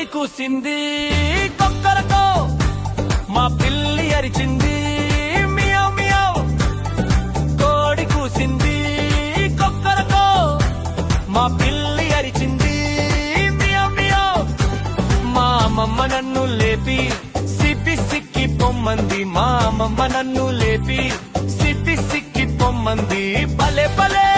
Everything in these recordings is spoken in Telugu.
కోడి కూసింది కొక్కరకో, మా పిల్లి అరిచింది మియావ్ మియావ్. కోడి కూసింది కొక్కరకో, మా పిల్లి అరిచింది మియావ్ మియావ్. మా అమ్మమ్మ నన్ను లేపి సిప్పి సిక్కి పొమ్మంది, మా అమ్మమ్మ నన్ను లేపి సిప్పి సిక్కి పొమ్మంది. భలే భలే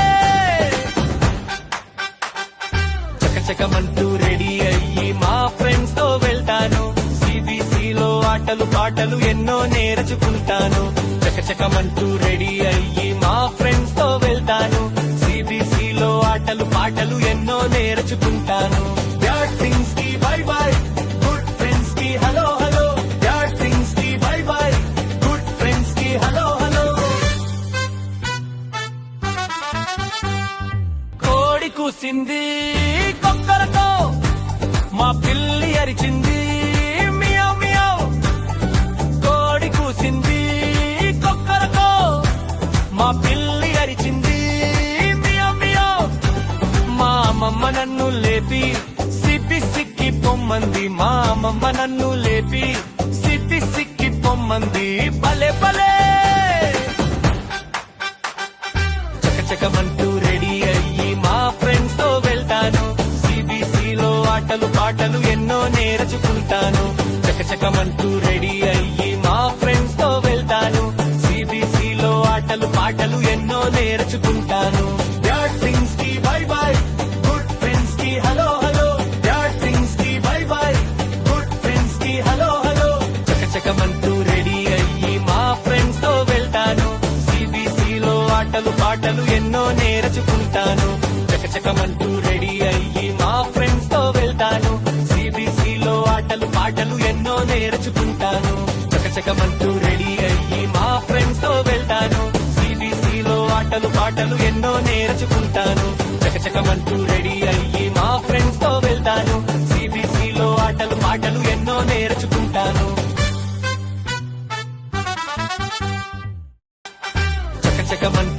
చకచకమంటూ రెడీ అయ్యి మా ఫ్రెండ్స్ తో వెళ్తాను. సిబిసిలో ఆటలు పాటలు ఎన్నో నేర్చుకుంటాను. చకచకమంటూ రెడీ అయ్యి మా ఫ్రెండ్స్ తో వెళ్తాను. సిబిసిలో ఆటలు పాటలు ఎన్నో నేర్చుకుంటాను. బ్యాడ్ థింగ్స్ కి బై బై, గుడ్ ఫ్రెండ్స్ కి హలో హలో. బ్యాడ్ థింగ్స్ కి బై బై, గుడ్ ఫ్రెండ్స్ కి హలో హలో. కోడి కూసింది కొక్కరకో, మా పిల్లి అరిచింది మియావ్ మియావ్. కోడి కూసింది కొక్కరకో, మా పిల్లి అరిచింది మియావ్ మియావ్. మా అమ్మమ్మ నన్ను లేపి సిప్పి సిక్కి పొమ్మంది, మా అమ్మమ్మ నన్ను లేపి సిప్పి సిక్కి పొమ్మంది. భలే భలే చకచకమంటూ రెడీ అయ్యి మా ఫ్రెండ్స్ తో వెళ్తాను. సిబిసిలో ఆటలు పాటలు ఎన్నో నేర్చుకుంటాను. చకచకమంటూ రెడీ అయ్యి మా ఫ్రెండ్స్ తో వెళ్తాను. సిబిసిలో ఆటలు పాటలు ఎన్నో నేర్చుకుంటాను. బ్యాడ్ థింగ్స్ కి బై బై, గుడ్ ఫ్రెండ్స్ కి హలో హలో. బ్యాడ్ థింగ్స్ కి బై బై, గుడ్ ఫ్రెండ్స్ కి హలో హలో. చకచకమంటూ రెడీ అయ్యి మా ఫ్రెండ్స్ తో వెళ్తాను. సిబిసిలో ఆటలు పాటలు ఎన్నో నేర్చుకుంటాను. చకచకమంటూ రెడీ అయ్యి మా ఫ్రెండ్స్ తో వెళ్తాను. సిబిసిలో ఆటలు పాటలు ఎన్నో నేర్చుకుంటాను. చకచకమంటూ రెడీ అయ్యి మా ఫ్రెండ్స్ తో వెళ్తాను. సిబిసిలో ఆటలు పాటలు ఎన్నో నేర్చుకుంటాను. చకచకమంటూ రెడీ అయ్యి మా ఫ్రెండ్స్ తో వెళ్తాను. సిబిసిలో ఆటలు పాటలు ఎన్నో నేర్చుకుంటాను. చకచకమంటూ